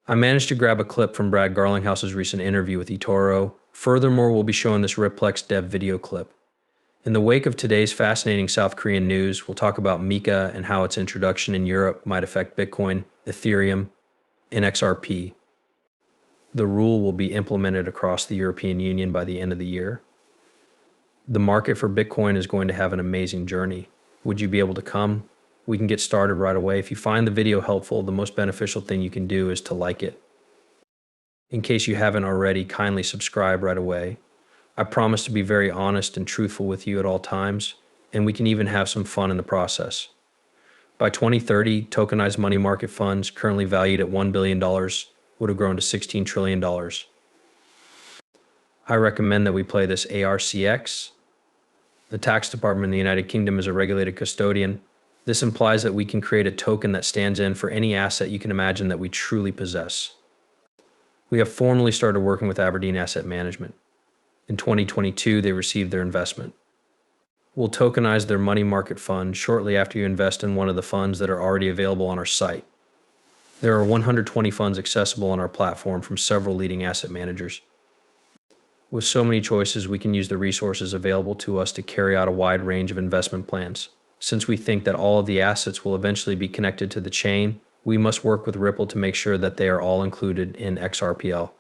I managed to grab a clip from Brad Garlinghouse's recent interview with eToro. Furthermore, we'll be showing this Riplex dev video clip. In the wake of today's fascinating South Korean news, we'll talk about Mika and how its introduction in Europe might affect Bitcoin, Ethereum, and XRP. The rule will be implemented across the European Union by the end of the year. The market for Bitcoin is going to have an amazing journey. Would you be able to come? We can get started right away. If you find the video helpful, the most beneficial thing you can do is to like it. In case you haven't already, kindly subscribe right away. I promise to be very honest and truthful with you at all times, and we can even have some fun in the process. By 2030, tokenized money market funds, currently valued at $1 billion, would have grown to $16 trillion. I recommend that we play this ARCX. The tax department in the United Kingdom is a regulated custodian. This implies that we can create a token that stands in for any asset you can imagine that we truly possess. We have formally started working with Aberdeen Asset Management. In 2022, they received their investment. We'll tokenize their money market fund shortly after you invest in one of the funds that are already available on our site. There are 120 funds accessible on our platform from several leading asset managers. With so many choices, we can use the resources available to us to carry out a wide range of investment plans. Since we think that all of the assets will eventually be connected to the chain, we must work with Ripple to make sure that they are all included in XRPL.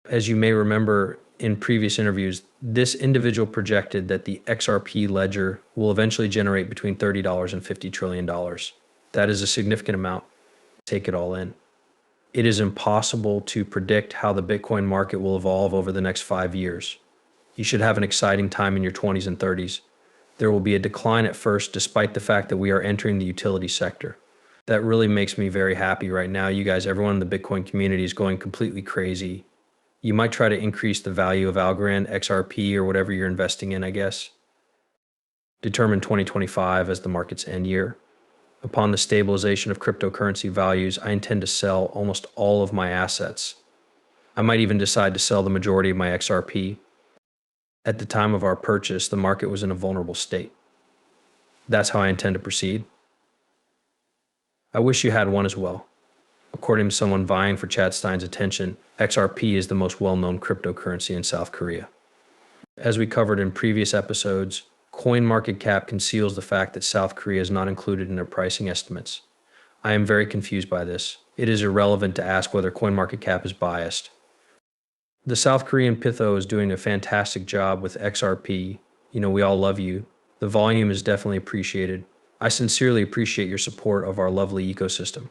As you may remember in previous interviews, this individual projected that the XRP ledger will eventually generate between $30 and $50 trillion. That is a significant amount. Take it all in. It is impossible to predict how the Bitcoin market will evolve over the next 5 years. You should have an exciting time in your 20s and 30s. There will be a decline at first, despite the fact that we are entering the utility sector. That really makes me very happy right now. You guys, everyone in the Bitcoin community is going completely crazy. You might try to increase the value of Algorand, XRP, or whatever you're investing in, I guess. Determine 2025 as the market's end year. Upon the stabilization of cryptocurrency values, I intend to sell almost all of my assets. I might even decide to sell the majority of my XRP. At the time of our purchase, the market was in a vulnerable state. That's how I intend to proceed. I wish you had one as well. According to someone vying for Chad Stein's attention, XRP is the most well-known cryptocurrency in South Korea. As we covered in previous episodes, CoinMarketCap conceals the fact that South Korea is not included in their pricing estimates. I am very confused by this. It is irrelevant to ask whether CoinMarketCap is biased. The South Korean Pytho is doing a fantastic job with XRP. You know, we all love you. The volume is definitely appreciated. I sincerely appreciate your support of our lovely ecosystem.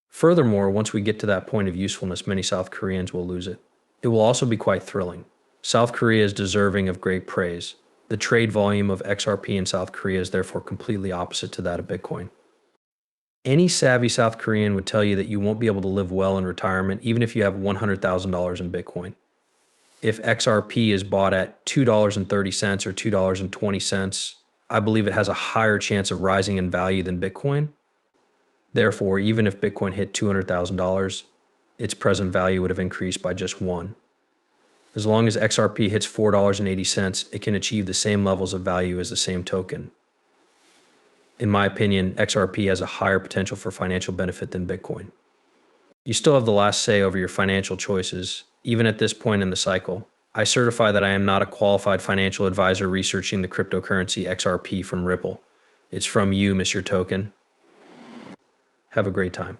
Furthermore, once we get to that point of usefulness, many South Koreans will lose it. It will also be quite thrilling. South Korea is deserving of great praise. The trade volume of XRP in South Korea is therefore completely opposite to that of Bitcoin. Any savvy South Korean would tell you that you won't be able to live well in retirement even if you have $100,000 in Bitcoin. If XRP is bought at $2.30 or $2.20, I believe it has a higher chance of rising in value than Bitcoin. Therefore, even if Bitcoin hit $200,000, its present value would have increased by just $1. As long as XRP hits $4.80, it can achieve the same levels of value as the same token. In my opinion, XRP has a higher potential for financial benefit than Bitcoin. You still have the last say over your financial choices, even at this point in the cycle. I certify that I am not a qualified financial advisor researching the cryptocurrency XRP from Ripple. It's from you, Mr. Token. Have a great time.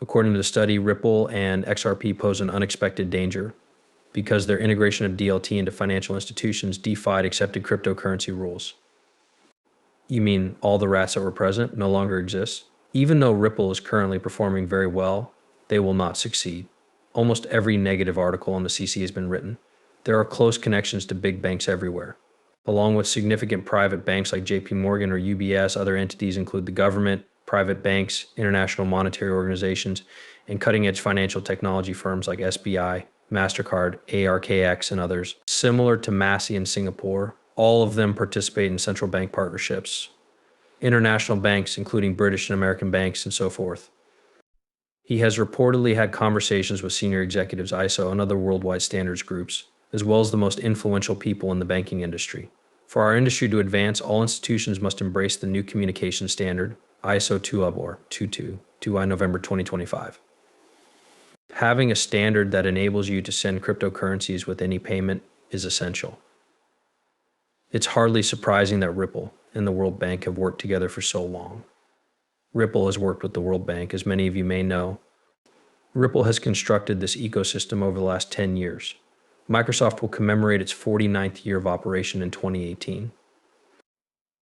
According to the study, Ripple and XRP pose an unexpected danger because their integration of DLT into financial institutions defied accepted cryptocurrency rules. You mean all the rats that were present no longer exist? Even though Ripple is currently performing very well, they will not succeed. Almost every negative article on the CC has been written. There are close connections to big banks everywhere. Along with significant private banks like JP Morgan or UBS, other entities include the government, private banks, international monetary organizations, and cutting-edge financial technology firms like SBI, MasterCard, ARKX, and others. Similar to Massey in Singapore, all of them participate in central bank partnerships. International banks, including British and American banks, and so forth. He has reportedly had conversations with senior executives, ISO, and other worldwide standards groups, as well as the most influential people in the banking industry. For our industry to advance, all institutions must embrace the new communication standard, ISO 2UP or 22, 2I November 2025. Having a standard that enables you to send cryptocurrencies with any payment is essential. It's hardly surprising that Ripple and the World Bank have worked together for so long. Ripple has worked with the World Bank, as many of you may know. Ripple has constructed this ecosystem over the last 10 years. Microsoft will commemorate its 49th year of operation in 2018.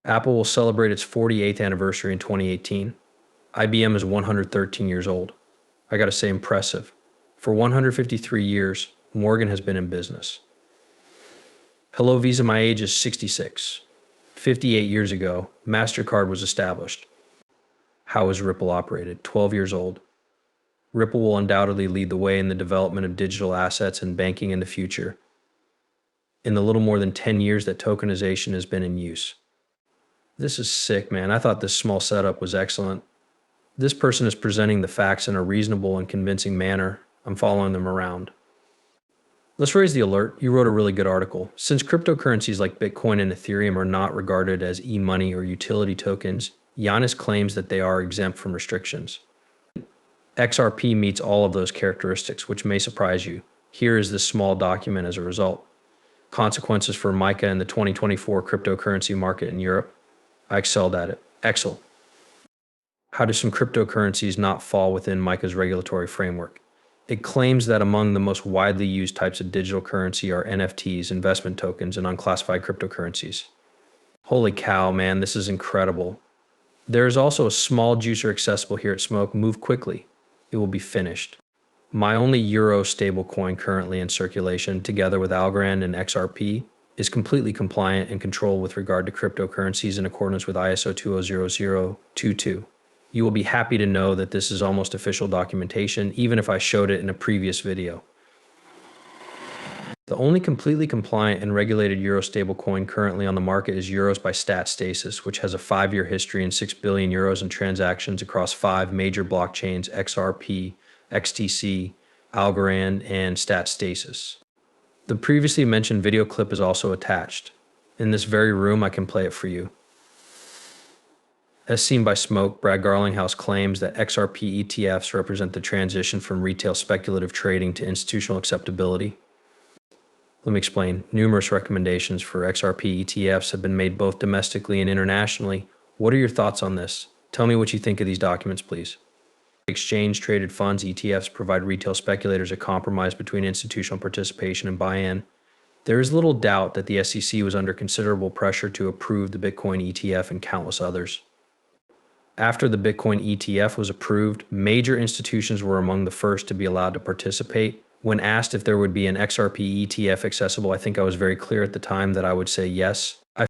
Apple will celebrate its 48th anniversary in 2018. IBM is 113 years old. I gotta say, impressive. For 153 years, Morgan has been in business. Hello Visa, my age is 66. 58 years ago, MasterCard was established. How is Ripple operated? 12 years old. Ripple will undoubtedly lead the way in the development of digital assets and banking in the future, in the little more than 10 years that tokenization has been in use. This is sick, man. I thought this small setup was excellent. This person is presenting the facts in a reasonable and convincing manner. I'm following them around. Let's raise the alert. You wrote a really good article. Since cryptocurrencies like Bitcoin and Ethereum are not regarded as e-money or utility tokens, Giannis claims that they are exempt from restrictions. XRP meets all of those characteristics, which may surprise you. Here is this small document as a result. Consequences for MiCA in the 2024 cryptocurrency market in Europe. I excelled at it. Excellent. How do some cryptocurrencies not fall within MiCA's regulatory framework? It claims that among the most widely used types of digital currency are NFTs, investment tokens, and unclassified cryptocurrencies. Holy cow, man, this is incredible. There is also a small juicer accessible here at Smoke. Move quickly. It will be finished. My only euro stablecoin currently in circulation, together with Algorand and XRP, is completely compliant and controlled with regard to cryptocurrencies in accordance with ISO 20022. You will be happy to know that this is almost official documentation, even if I showed it in a previous video. The only completely compliant and regulated euro stablecoin currently on the market is Euros by StatStasis, which has a 5-year history and 6 billion euros in transactions across 5 major blockchains: XRP, XTC, Algorand, and StatStasis. The previously mentioned video clip is also attached. In this very room, I can play it for you. As seen by Smoke, Brad Garlinghouse claims that XRP ETFs represent the transition from retail speculative trading to institutional acceptability. Let me explain. Numerous recommendations for XRP ETFs have been made both domestically and internationally. What are your thoughts on this? Tell me what you think of these documents, please. Exchange-traded funds ETFs provide retail speculators a compromise between institutional participation and buy-in. There is little doubt that the SEC was under considerable pressure to approve the Bitcoin ETF and countless others. After the Bitcoin ETF was approved, major institutions were among the first to be allowed to participate. When asked if there would be an XRP ETF accessible, I think I was very clear at the time that I would say yes.